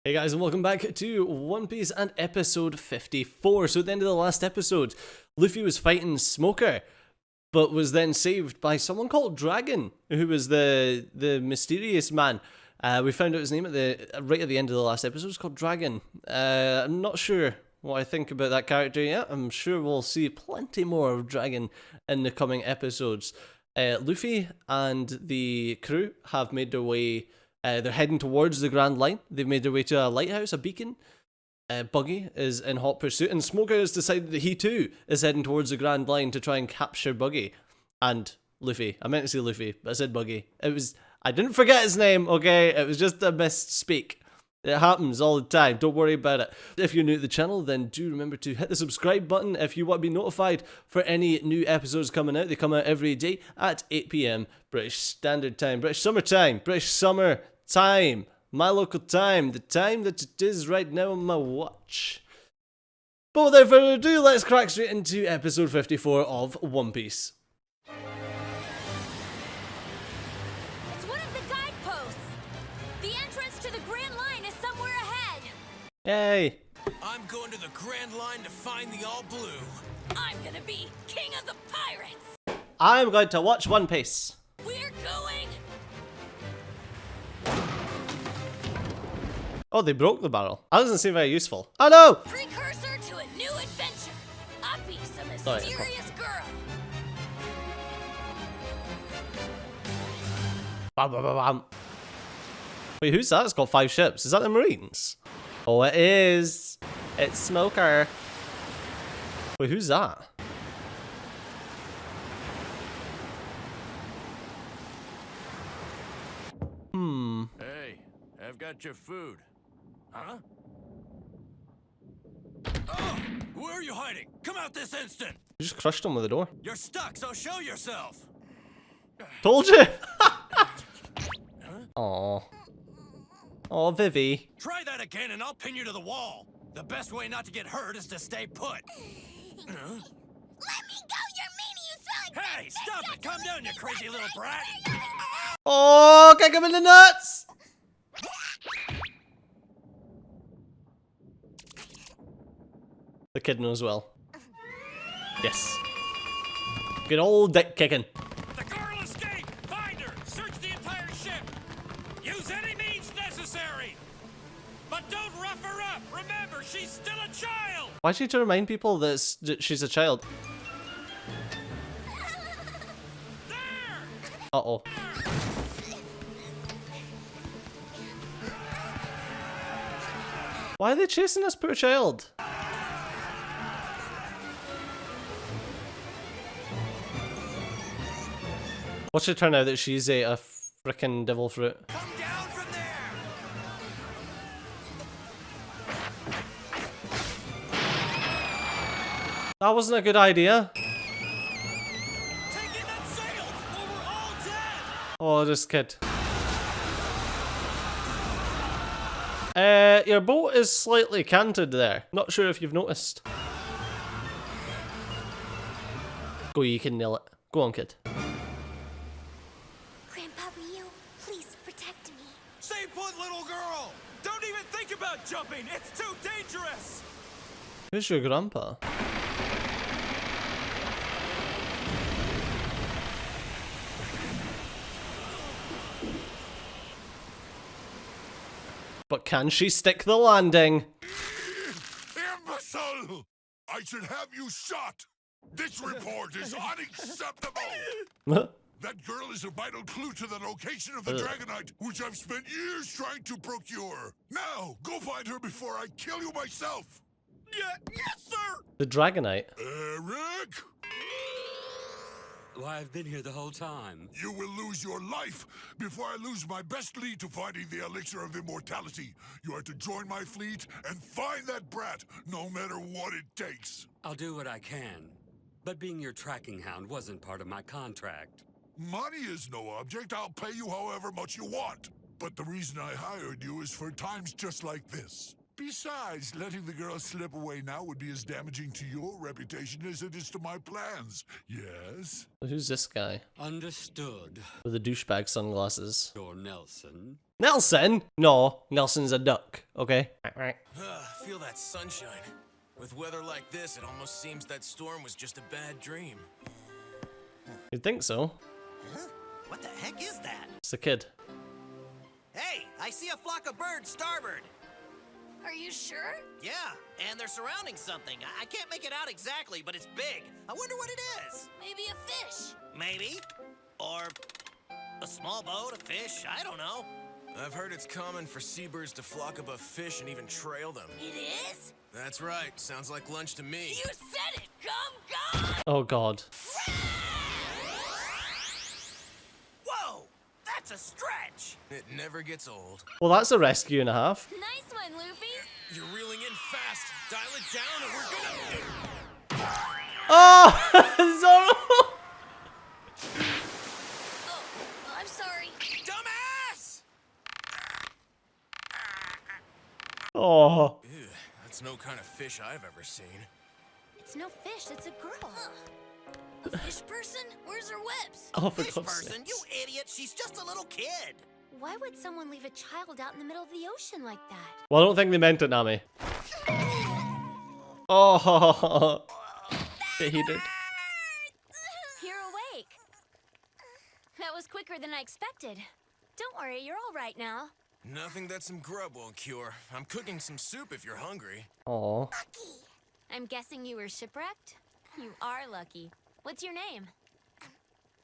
Hey guys, and welcome back to One Piece and episode 54. So at the end of the last episode, Luffy was fighting Smoker, but was then saved by someone called Dragon, who was the mysterious man. We found out his name right at the end of the last episode. It's called Dragon. I'm not sure what I think about that character yet. I'm sure we'll see plenty more of Dragon in the coming episodes. Luffy and the crew have made their way. They're heading towards the Grand Line. They've made their way to a lighthouse, a beacon. Buggy is in hot pursuit, and Smoker has decided that he too is heading towards the Grand Line to try and capture Buggy. And Luffy. I meant to say Luffy, but I said Buggy. I didn't forget his name, okay? It was just a misspeak. It happens all the time. Don't worry about it. If you're new to the channel, then do remember to hit the subscribe button if you want to be notified for any new episodes coming out. They come out every day at 8 PM British Standard Time. British Summer Time. British Summer Time. My local time. The time that it is right now on my watch. But without further ado, let's crack straight into episode 54 of One Piece. Yay! I'm going to the Grand Line to find the All Blue. I'm gonna be king of the pirates. I'm going to watch One Piece. We're going. Oh, they broke the barrel. That doesn't seem very useful. Oh no! Precursor to a new adventure. Uppy's a mysterious girl. Bam, bam, bam, bam. Wait, who's that? It's got 5 ships. Is that the Marines? Oh, it is. It's Smoker. Wait, who's that? Hey, I've got your food. Huh? Oh, where are you hiding? Come out this instant. You just crushed him with the door. You're stuck, so show yourself. Told you! Aww. Oh, Vivi. Try that again and I'll pin you to the wall. The best way not to get hurt is to stay put. Let me go, you're mean, you smell like Hey, stop it! Calm down, you crazy little brat. Oh, kick him in the nuts! The kid knows well. Yes. Good old dick kicking. The girl escaped! Find her! Search the entire ship! Use any means necessary! But don't rough her up! Remember, she's still a child! Why is she to remind people that she's a child? There! Uh-oh. Why are they chasing this poor child? Watch it turn out that she's a frickin' devil fruit. Come down from there! That wasn't a good idea. Take in that sail, or we're all dead! Oh, this kid. Your boat is slightly canted there. Not sure if you've noticed. Go, you can nail it. Go on, kid. Grandpa Ryu, please protect me. Stay put, little girl! Don't even think about jumping! It's too dangerous! Who's your grandpa? But can she stick the landing? Imbecile! I should have you shot! This report is unacceptable! That girl is a vital clue to the location of the Dragonite, which I've spent years trying to procure. Now, go find her before I kill you myself! Yes, sir! The Dragonite? Eric? Why, I've been here the whole time. You will lose your life before I lose my best lead to finding the elixir of immortality. You are to join my fleet and find that brat, no matter what it takes. I'll do what I can. But being your tracking hound wasn't part of my contract. Money is no object. I'll pay you however much you want. But the reason I hired you is for times just like this. Besides, letting the girl slip away now would be as damaging to your reputation as it is to my plans. Yes? Who's this guy? Understood. With the douchebag sunglasses. Your Nelson. Nelson? No, Nelson's a duck, okay? Feel that sunshine. With weather like this, it almost seems that storm was just a bad dream. You'd think so. Huh? What the heck is that? It's a kid. Hey, I see a flock of birds starboard. Are you sure? Yeah, and they're surrounding something. I can't make it out exactly, but it's big. I wonder what it is. Maybe a fish. Maybe. Or a small boat, a fish, I don't know. I've heard it's common for seabirds to flock above fish and even trail them. It is? That's right. Sounds like lunch to me. You said it! Come, Oh god. Whoa, that's a stretch. It never gets old. Well, that's a rescue and a half. Nice one, Luffy. You're reeling in fast. Dial it down or we're gonna... Oh! Zoro! Oh, I'm sorry. Dumbass! Oh. Ew, that's no kind of fish I've ever seen. It's no fish, it's a girl. A fish person? Where's her webs? Oh, for Fish God's person, sake. you idiot. She's just a little kid. Why would someone leave a child out in the middle of the ocean like that? Well, I don't think they meant it, Nami. Oh. Bit heated. You're awake. That was quicker than I expected. Don't worry, you're all right now. Nothing that some grub won't cure. I'm cooking some soup if you're hungry. Oh. I'm guessing you were shipwrecked? You are lucky. What's your name?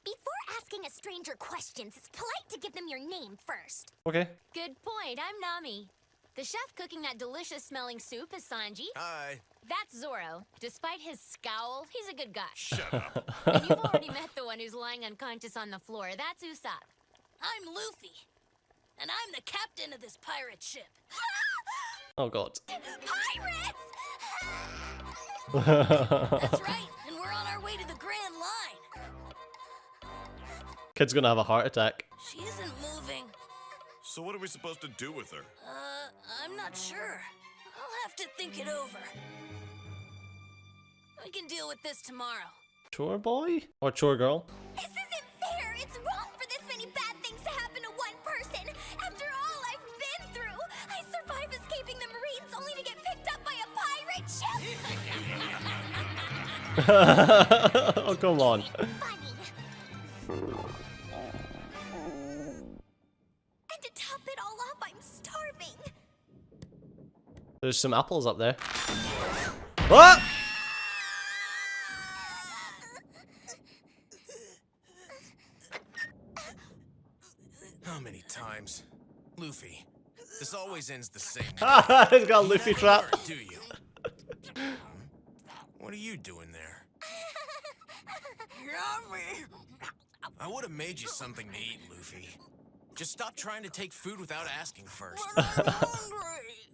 Before asking a stranger questions, it's polite to give them your name first. Okay. Good point, I'm Nami. The chef cooking that delicious-smelling soup is Sanji. Hi. That's Zoro. Despite his scowl, he's a good guy. Shut up. And you've already met the one who's lying unconscious on the floor. That's Usopp. I'm Luffy. And I'm the captain of this pirate ship. Oh god. Pirates! That's right, and we're on our way to the Grand Line. Kid's gonna have a heart attack. She isn't moving. So what are we supposed to do with her? I'm not sure. I'll have to think it over. We can deal with this tomorrow. Chore boy? Or chore girl? This isn't fair! It's wrong for this many bad things to happen to one person! After all I've been through! I survived escaping the Marines only to get picked up by a pirate ship! Oh, come on. Funny. And to top it all up, I'm starving! There's some apples up there. What? How many times? Luffy, this always ends the same way. He's got a Luffy Never trap. learn, do you? What are you doing there? Yummy. I would have made you something to eat, Luffy. Just stop trying to take food without asking first. I'm hungry.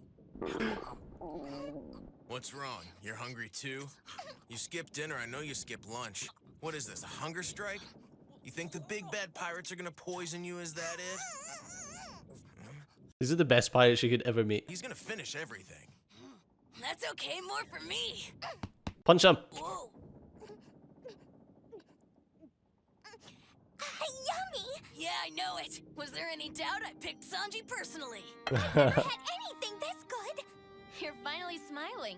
What's wrong? You're hungry too? You skipped dinner, I know you skipped lunch. What is this, a hunger strike? You think the big bad pirates are gonna poison you, is that it? These are the best pirates you could ever meet. He's gonna finish everything. That's okay, more for me. Punch him. Whoa. Yummy! Yeah, I know it. Was there any doubt? I picked Sanji personally. Never had anything this good! You're finally smiling.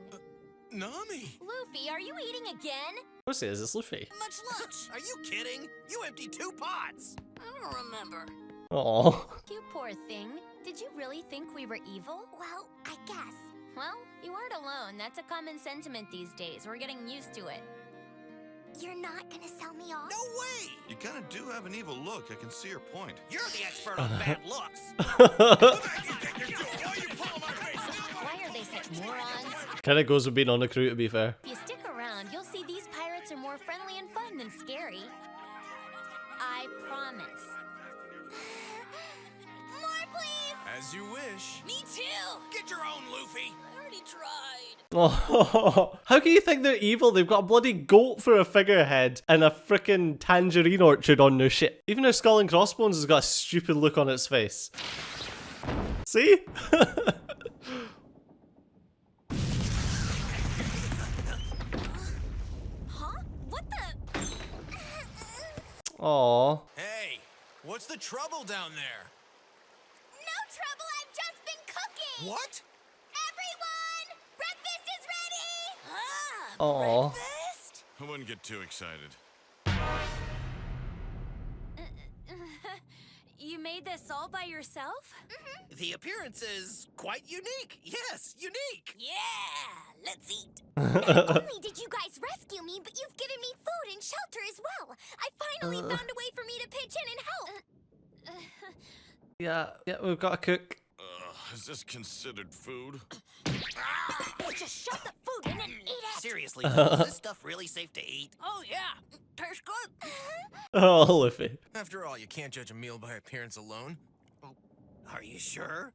Nami! Luffy, are you eating again? Of course it is, it's Luffy. Much lunch. Are you kidding? You emptied 2 pots. I don't remember. Oh. You poor thing. Did you really think we were evil? Well, I guess. Well, you aren't alone. That's a common sentiment these days. We're getting used to it. You're not gonna sell me off? No way. You kind of do have an evil look. I can see your point. You're the expert on bad looks. Why are they such morons? Kinda goes with being on the crew, to be fair. If you stick around, you'll see these pirates are more friendly and fun than scary. I promise. More, please! As you wish. Me too! Get your own, Luffy. I already tried. Oh, how can you think they're evil? They've got a bloody goat for a figurehead and a frickin' tangerine orchard on their ship. Even their skull and crossbones has got a stupid look on its face. See? Huh? What the? Aww. Hey, what's the trouble down there? No What? Everyone! Breakfast is ready! Ah, Aw. breakfast? I wouldn't get too excited. You made this all by yourself? The appearance is quite unique. Yes, unique. Yeah, let's eat. Not only did you guys rescue me, but you've given me food and shelter as well. I finally found a way for me to pitch in and help. Yeah, we've got a cook. Is this considered food? Just shove the food in and eat it. Seriously, though, is this stuff really safe to eat? Oh, yeah. Tastes good. Oh, Luffy. After all, you can't judge a meal by appearance alone. Are you sure?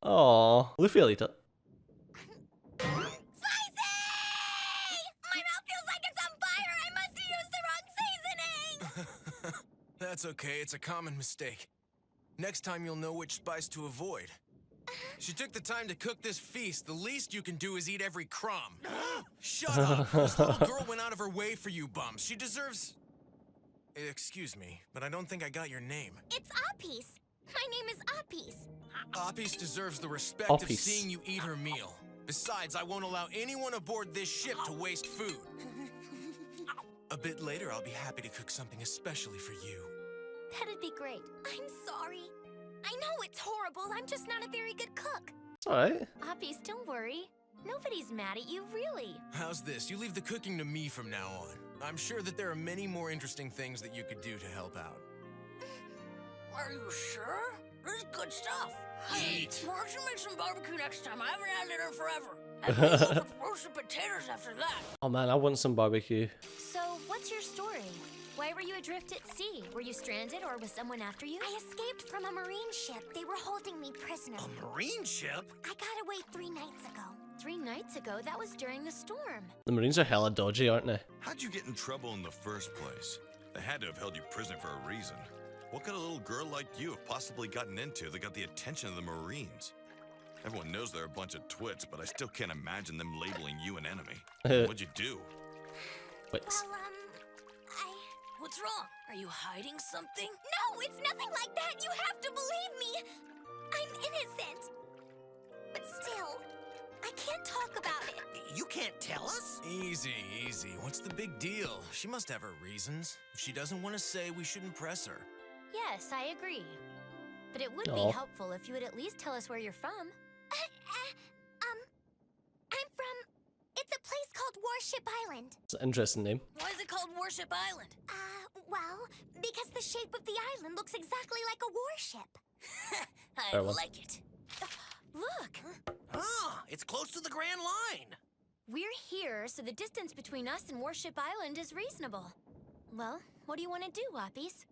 Oh, Luffy will eat it. Spicy! My mouth feels like it's on fire. I must have used the wrong seasoning. That's okay, it's a common mistake. Next time you'll know which spice to avoid. She took the time to cook this feast. The least you can do is eat every crumb. Shut up! This little girl went out of her way for you bums. She deserves... Excuse me, but I don't think I got your name. It's Apis. My name is Apis. Apis deserves the respect of Apis. seeing you eat her meal. Besides, I won't allow anyone aboard this ship to waste food. A bit later, I'll be happy to cook something especially for you. That'd be great. I'm sorry. I know it's horrible. I'm just not a very good cook. It's alright. Apis, don't worry. Nobody's mad at you, really. How's this? You leave the cooking to me from now on. I'm sure that there are many more interesting things that you could do to help out. Are you sure? This is good stuff. Eat. Why don't you make some barbecue next time? I haven't had dinner in forever. And maybe with roasted potatoes after that. Oh man, I want some barbecue. So, what's your story? Why were you adrift at sea? Were you stranded or was someone after you? I escaped from a marine ship. They were holding me prisoner. A marine ship? I got away 3 nights ago. 3 nights ago, that was during the storm. The Marines are hella dodgy, aren't they? How'd you get in trouble in the first place? They had to have held you prisoner for a reason. What could a little girl like you have possibly gotten into that got the attention of the Marines? Everyone knows they're a bunch of twits, but I still can't imagine them labeling you an enemy. What'd you do? Wait. Well, What's wrong? Are you hiding something? No, it's nothing like that. You have to believe me. I'm innocent. But still, I can't talk about it. You can't tell us? Easy, easy. What's the big deal? She must have her reasons. If she doesn't want to say, we shouldn't press her. Yes, I agree. But it would Aw. be helpful if you would at least tell us where you're from. I'm from... It's a place called Warship Island. It's an interesting name. Why is it called Warship Island? Well, because the shape of the island looks exactly like a warship. I Fair one. like it. Look, Ah, it's close to the Grand Line. we're here, so the distance between us and Warship Island is reasonable. Well, what do you want to do, Apis?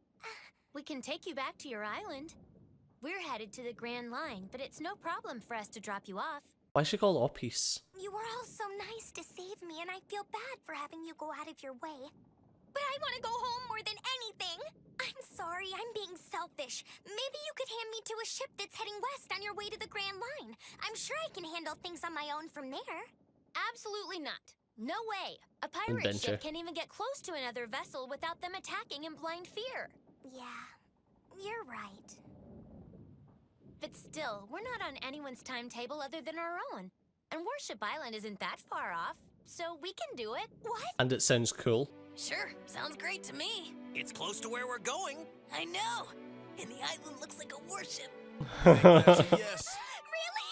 We can take you back to your island. We're headed to the Grand Line, but it's no problem for us to drop you off. Why is she called Oppies? You were all so nice to save me, and I feel bad for having you go out of your way. But I want to go home more than anything. I'm sorry, I'm being selfish. Maybe you could hand me to a ship that's heading west on your way to the Grand Line. I'm sure I can handle things on my own from there. Absolutely not. No way. A pirate Adventure. ship can't even get close to another vessel without them attacking in blind fear. Yeah, you're right. But still, we're not on anyone's timetable other than our own. And Warship Island isn't that far off, so we can do it. What? And it sounds cool. Sure, sounds great to me. It's close to where we're going. I know. And the island looks like a warship. That's a yes. Really?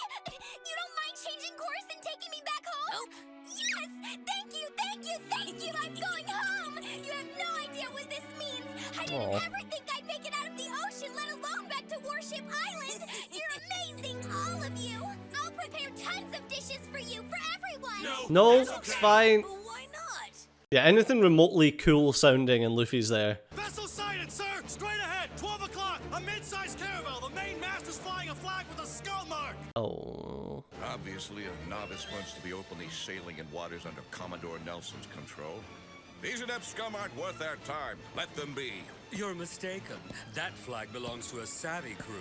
You don't mind changing course and taking me back home? Nope. Yes! Thank you, thank you, thank you! I'm going home! You have no idea what this means! I didn't Aw. ever think I'd make it out of the ocean, let alone back to Warship Island! You're amazing, all of you! I'll prepare tons of dishes for you, for everyone! No, it's fine. But why not? Yeah, anything remotely cool sounding and Luffy's there. Vessel sighted, sir! Straight ahead, 12 o'clock! A mid-sized caravel! The main mast is flying a flag with a skull mark! Oh. Obviously, a novice wants to be openly sailing in waters under Commodore Nelson's control. These inept scum aren't worth their time. Let them be. You're mistaken. That flag belongs to a savvy crew.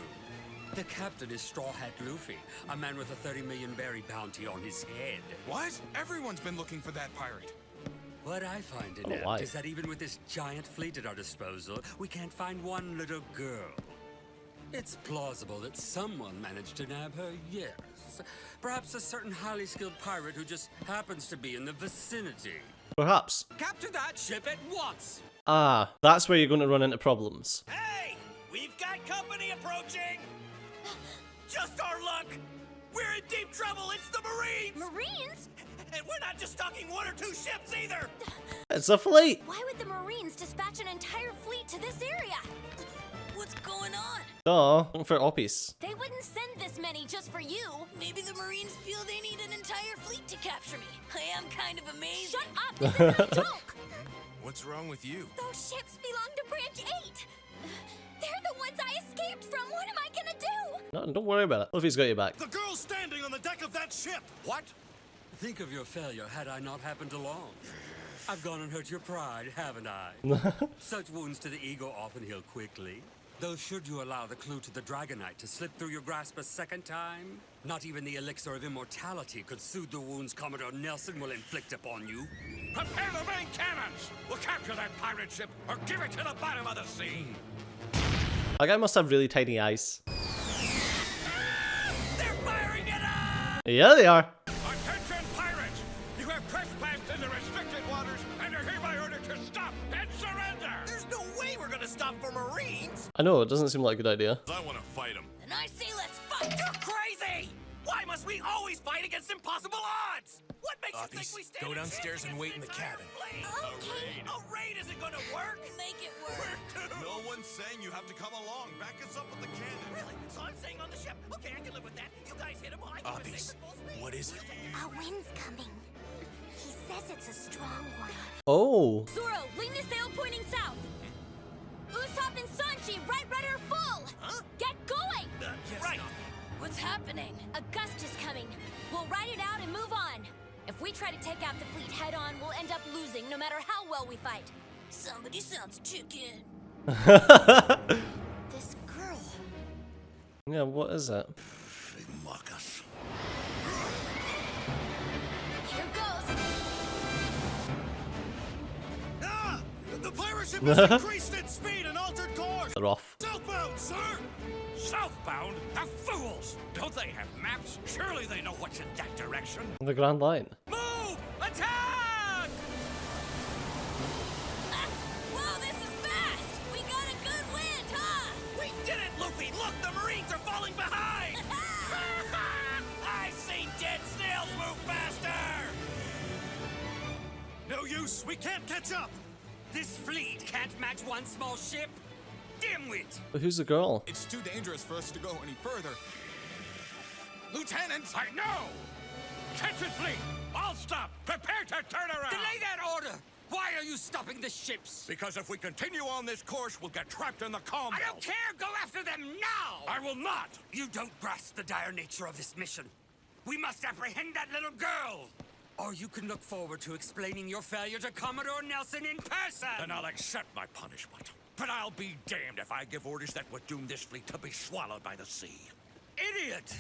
The captain is Straw Hat Luffy, a man with a 30 million berry bounty on his head. What? Everyone's been looking for that pirate. What I find Oh, inept why? is that even with this giant fleet at our disposal, we can't find one little girl. It's plausible that someone managed to nab her, yes. Perhaps a certain highly skilled pirate who just happens to be in the vicinity. Perhaps. Capture that ship at once! Ah, that's where you're going to run into problems. Hey! We've got company approaching! Just our luck! We're in deep trouble! It's the Marines! Marines? And we're not just talking one or two ships either! It's a fleet. Why would the Marines dispatch an entire fleet to this area? What's going on? Duh, for Oppies. They wouldn't send this many just for you. Maybe the Marines feel they need an entire fleet to capture me. I am kind of amazing. Shut up! This is no joke! What's wrong with you? Those ships belong to Branch 8. They're the ones I escaped from. What am I gonna do? No, don't worry about it. Luffy's got your back. The girl's standing on the deck of that ship! What? Think of your failure had I not happened along. I've gone and hurt your pride, haven't I? Such wounds to the ego often heal quickly. Though should you allow the clue to the Dragonite to slip through your grasp a second time, not even the elixir of immortality could soothe the wounds Commodore Nelson will inflict upon you. Prepare the main cannons! We'll capture that pirate ship or give it to the bottom of the sea! That guy must have really tiny eyes. They're firing at us! Yeah, they are. Attention pirates! You have trespassed in the restricted waters and are hereby ordered to stop and surrender! There's no way we're gonna stop for Marines! I know, it doesn't seem like a good idea. I want to fight him. And I say let's fight! You're crazy! Why must we always fight against impossible odds? What makes you think we stand go a downstairs chance and wait in the against an cabin. entire fleet? A raid isn't gonna work! Make it work. No one's saying you have to come along. Back us up with the cannon. Really? So I'm staying on the ship? Okay, I can live with that. You guys hit him while I keep it safe at full speed. What is it? A wind's coming. He says it's a strong one. Oh. Zoro, lean the sail pointing south. Usopp and Sanji, right rudder full. Huh? Get going. Yes, right. What's happening? A gust is coming. We'll ride it out and move on. If we try to take out the fleet head on, we'll end up losing no matter how well we fight. Somebody sounds chicken. This girl. Yeah, what is it? They mock us. Here goes. Ah! The pirate ship has increased its speed and altered course! They're off. Southbound, sir! Southbound? The fools! Don't they have maps? Surely they know what's in that direction. The Grand Line. Move! Attack! Whoa, this is fast. We got a good wind, huh? We did it, Luffy! Look, the Marines are falling behind! I've seen dead snails move faster! No use, we can't catch up! This fleet can't match one small ship. Dimwit! But who's the girl? It's too dangerous for us to go any further. Lieutenant! I know! Attention fleet! All stop! Prepare to turn around! Delay that order! Why are you stopping the ships? Because if we continue on this course, we'll get trapped in the calm I don't belt. care! Go after them now! I will not! You don't grasp the dire nature of this mission. We must apprehend that little girl! Or you can look forward to explaining your failure to Commodore Nelson in person! Then I'll accept my punishment. But I'll be damned if I give orders that would doom this fleet to be swallowed by the sea. Idiot!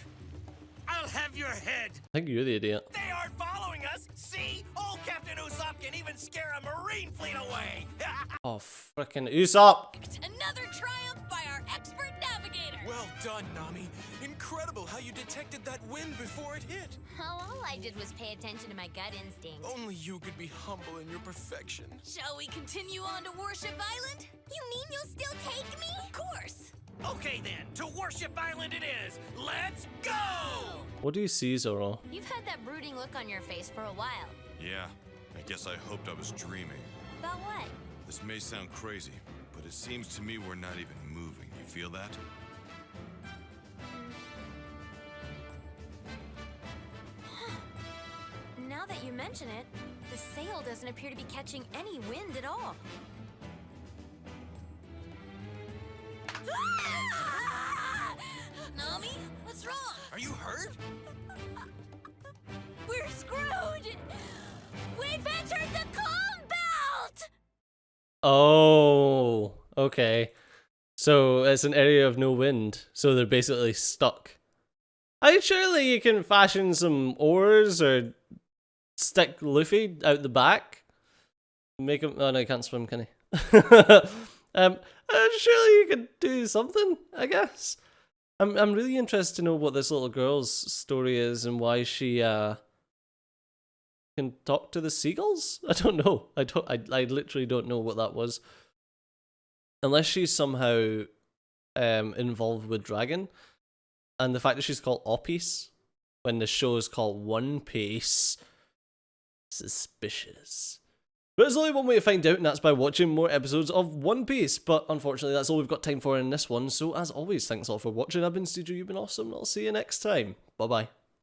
I'll have your head! I think you're the idiot. They aren't following us! See? Old Captain Usopp can even scare a Marine fleet away! Oh, frickin' Usopp! Another triumph by our expert navigator. Well done, Nami. Incredible how you detected that wind before it hit. Well, all I did was pay attention to my gut instinct. Only you could be humble in your perfection. Shall we continue on to Warship Island? You mean you'll still take me? Of course. Okay then, to Warship Island it is! Let's go! What do you see, Zoro? You've had that brooding look on your face for a while. Yeah, I guess I hoped I was dreaming. About what? This may sound crazy, but it seems to me we're not even moving. You feel that? Now that you mention it, the sail doesn't appear to be catching any wind at all. Nami, what's wrong? Are you hurt? We're screwed! We've entered the calm belt! Oh, okay. So it's an area of no wind, so they're basically stuck. Surely you can fashion some oars or stick Luffy out the back. Make him. Oh no, he can't swim, can he? Surely you could do something, I guess. I'm really interested to know what this little girl's story is and why she can talk to the seagulls. I don't know. I literally don't know what that was. Unless she's somehow involved with Dragon, and the fact that she's called Oppies when the show is called One Piece, suspicious. But there's only one way to find out, and that's by watching more episodes of One Piece. But unfortunately, that's all we've got time for in this one. So as always, thanks all for watching. I've been Studio, you've been awesome, and I'll see you next time. Bye bye.